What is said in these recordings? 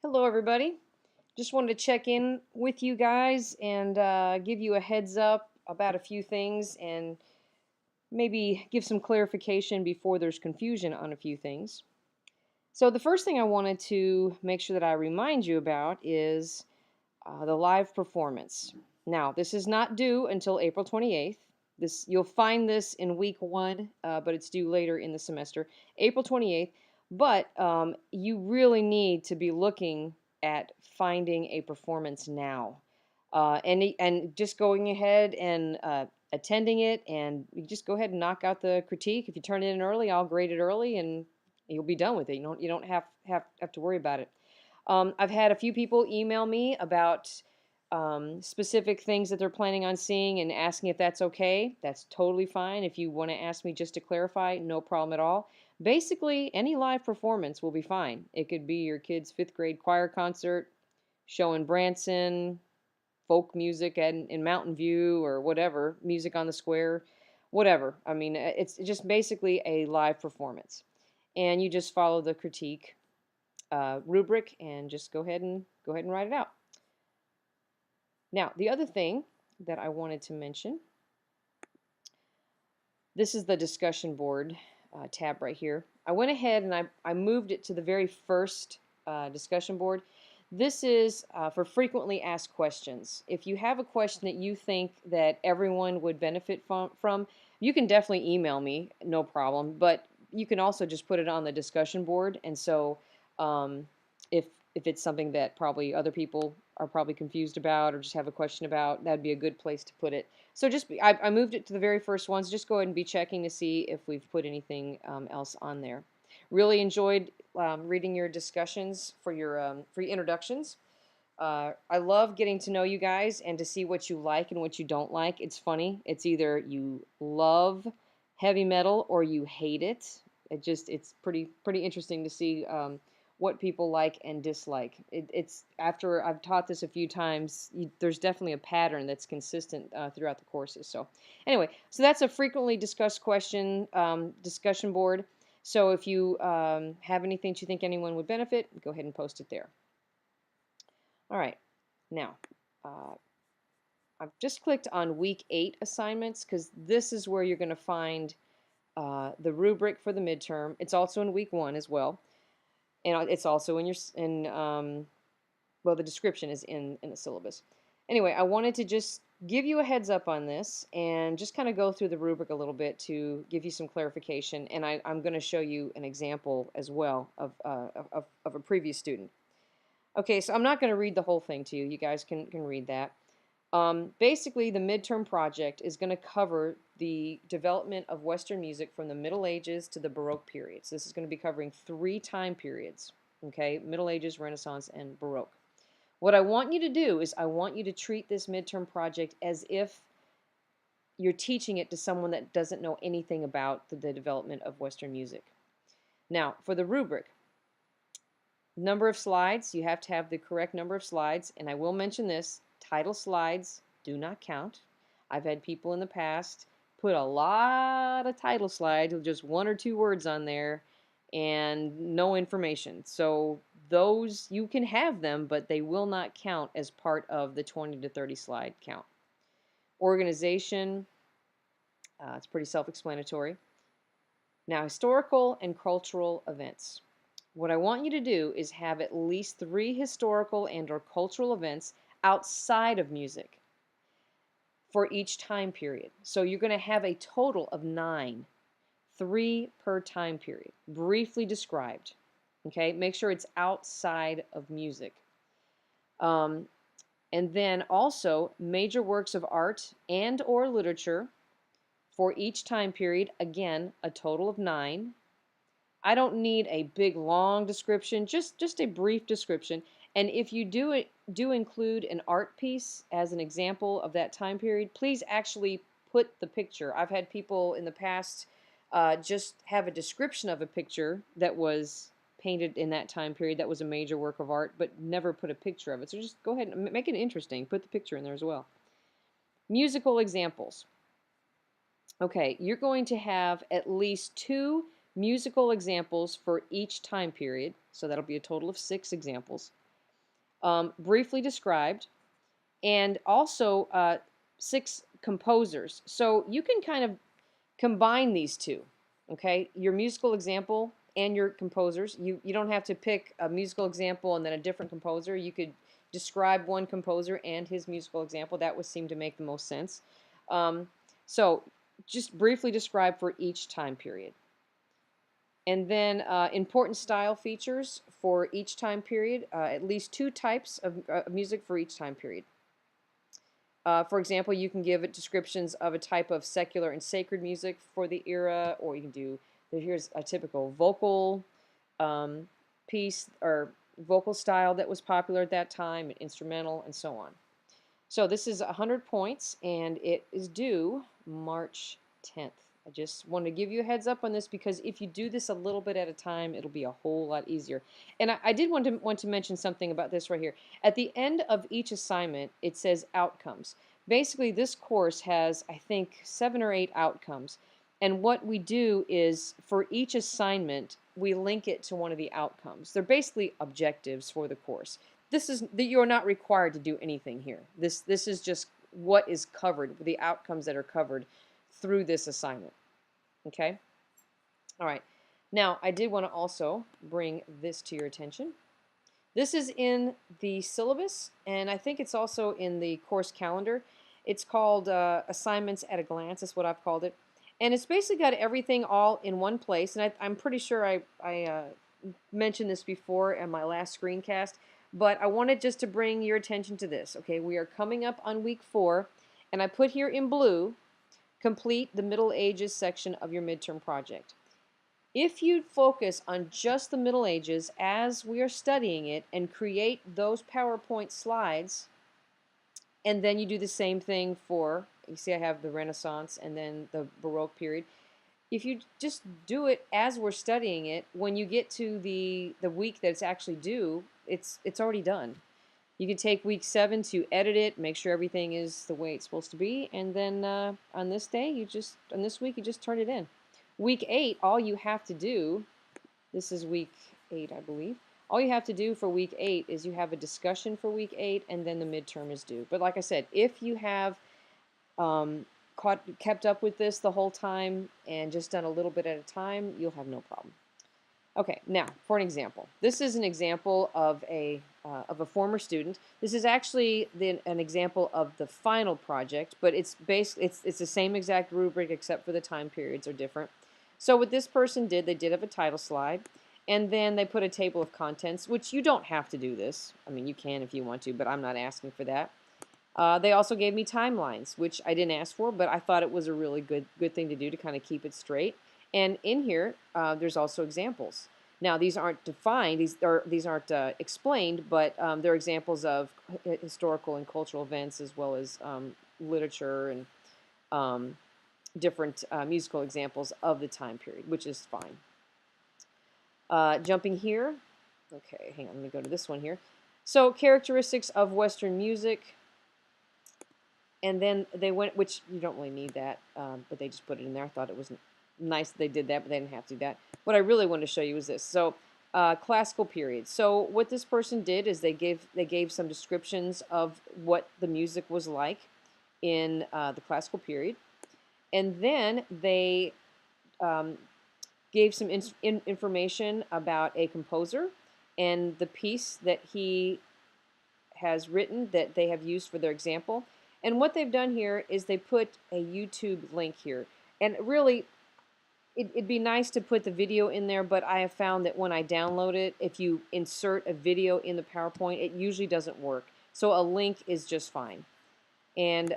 Hello, everybody. Just wanted to check in with you guys and give you a heads up about a few things and maybe give some clarification before there's confusion on a few things. So, the first thing I wanted to make sure that I remind you about is the live performance. Now, this is not due until April 28th. You'll find this in week one, but it's due later in the semester, April 28th. But you really need to be looking at finding a performance now, and just going ahead and attending it, and you just go ahead and knock out the critique. If you turn it in early, I'll grade it early, and you'll be done with it. You don't have to worry about it. I've had a few people email me about specific things that they're planning on seeing and asking if that's okay. That's totally fine. If you want to ask me just to clarify, no problem at all. Basically, any live performance will be fine. It could be your kid's fifth grade choir concert, showing Branson, folk music in Mountain View, or whatever, music on the square, whatever. I mean, it's just basically a live performance. And you just follow the critique rubric and just go ahead and write it out. Now, the other thing that I wanted to mention, this is the discussion board tab right here. I went ahead and I moved it to the very first discussion board. This is for frequently asked questions. If you have a question that you think that everyone would benefit from, you can definitely email me, no problem. But you can also just put it on the discussion board. And so if it's something that probably other people are probably confused about or just have a question about, that'd be a good place to put it. So I moved it to the very first ones. Just go ahead and be checking to see if we've put anything else on there. Really enjoyed reading your discussions for your introductions. I love getting to know you guys and to see what you like and what you don't like. It's funny. It's either you love heavy metal or you hate it. It's pretty interesting to see what people like and dislike. It's after I've taught this a few times, there's definitely a pattern that's consistent throughout the courses. So anyway, so that's a frequently discussed question discussion board. So if you have anything that you think anyone would benefit, go ahead and post it there. All right, now I've just clicked on week 8 assignments because this is where you're going to find the rubric for the midterm. It's also in week 1 as well. And it's also in well, the description is in the syllabus. Anyway, I wanted to just give you a heads up on this and just kind of go through the rubric a little bit to give you some clarification. And I'm going to show you an example as well of a previous student. Okay, so I'm not going to read the whole thing to you. You guys can read that. Basically, the midterm project is going to cover the development of Western music from the Middle Ages to the Baroque period. So this is going to be covering 3 time periods, okay? Middle Ages, Renaissance, and Baroque. What I want you to do is I want you to treat this midterm project as if you're teaching it to someone that doesn't know anything about the development of Western music. Now, for the rubric, number of slides, you have to have the correct number of slides, and I will mention this. Title slides do not count. I've had people in the past put a lot of title slides with just 1 or 2 words on there and no information. So those, you can have them, but they will not count as part of the 20 to 30 slide count. Organization, it's pretty self-explanatory. Now, historical and cultural events. What I want you to do is have at least 3 historical and or cultural events outside of music for each time period. So you're going to have a total of 9, 3 per time period, briefly described. Okay, make sure it's outside of music. And then also major works of art and or literature for each time period, again, a total of 9. I don't need a big long description, just a brief description. And if you do include an art piece as an example of that time period, please actually put the picture. I've had people in the past just have a description of a picture that was painted in that time period that was a major work of art, but never put a picture of it. So just go ahead and make it interesting. Put the picture in there as well. Musical examples. Okay, you're going to have at least 2 musical examples for each time period. So that'll be a total of 6 examples. briefly described, and also 6 composers. So you can kind of combine these two, okay? Your musical example and your composers. You don't have to pick a musical example and then a different composer. You could describe one composer and his musical example. That would seem to make the most sense. So just briefly describe for each time period. And then important style features for each time period, at least 2 types of music for each time period. For example, you can give it descriptions of a type of secular and sacred music for the era, or you can do, here's a typical vocal piece or vocal style that was popular at that time, instrumental, and so on. So this is 100 points, and it is due March 10th. I just wanted to give you a heads up on this because if you do this a little bit at a time, it'll be a whole lot easier. And I did want to mention something about this right here. At the end of each assignment, it says outcomes. Basically, this course has, I think, 7 or 8 outcomes. And what we do is, for each assignment, we link it to one of the outcomes. They're basically objectives for the course. This is that you're not required to do anything here. This is just what is covered, the outcomes that are covered through this assignment. Okay? All right. Now, I did want to also bring this to your attention. This is in the syllabus, and I think it's also in the course calendar. It's called Assignments at a Glance. That's what I've called it. And it's basically got everything all in one place. And I'm pretty sure I mentioned this before in my last screencast. But I wanted just to bring your attention to this. Okay, we are coming up on week 4. And I put here in blue, complete the Middle Ages section of your midterm project. If you focus on just the Middle Ages as we are studying it and create those PowerPoint slides, and then you do the same thing for, you see I have the Renaissance and then the Baroque period. If you just do it as we're studying it, when you get to the week that it's actually due, it's already done. You can take week 7 to edit it, make sure everything is the way it's supposed to be, and then on this day, on this week, you just turn it in. Week 8, all you have to do, this is week 8, I believe. All you have to do for week 8 is you have a discussion for week 8, and then the midterm is due. But like I said, if you have kept up with this the whole time and just done a little bit at a time, you'll have no problem. Okay, now for an example. This is an example of a former student. This is actually an example of the final project, but it's the same exact rubric except for the time periods are different. So what this person did, they did have a title slide, and then they put a table of contents, which you don't have to do this. I mean, you can if you want to, but I'm not asking for that. They also gave me timelines, which I didn't ask for, but I thought it was a really good thing to do to kind of keep it straight. And in here, there's also examples. Now, these aren't defined, these aren't explained, but they're examples of historical and cultural events as well as literature and different musical examples of the time period, which is fine. Jumping here, okay, hang on, let me go to this one here. So, characteristics of Western music. And then they went, which you don't really need that, but they just put it in there. I thought it was nice that they did that, but they didn't have to do that. What I really wanted to show you is this. So, classical period. So what this person did is they gave some descriptions of what the music was like in the classical period, and then they gave some information about a composer and the piece that he has written that they have used for their example. And what they've done here is they put a YouTube link here. And really, it'd be nice to put the video in there, but I have found that when I download it, if you insert a video in the PowerPoint, it usually doesn't work. So a link is just fine. And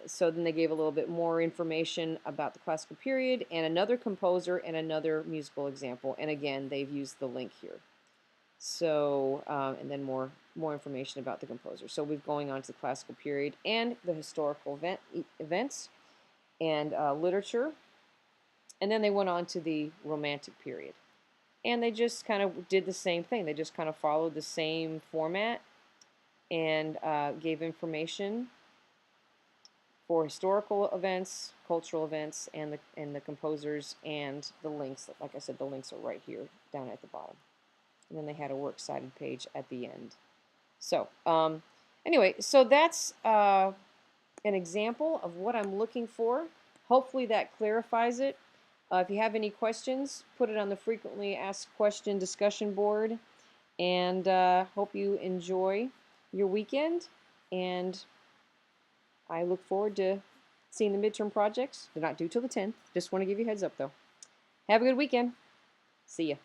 so then they gave a little bit more information about the classical period and another composer and another musical example. And again, they've used the link here. So, and then more information about the composer. So we're going on to the classical period and the historical events and literature. And then they went on to the Romantic period. And they just kind of did the same thing. They just kind of followed the same format and gave information for historical events, cultural events, and the composers and the links. Like I said, the links are right here down at the bottom. And then they had a works cited page at the end. So anyway, so that's an example of what I'm looking for. Hopefully that clarifies it. If you have any questions, put it on the frequently asked question discussion board. And hope you enjoy your weekend. And I look forward to seeing the midterm projects. They're not due till the 10th. Just want to give you a heads up, though. Have a good weekend. See ya.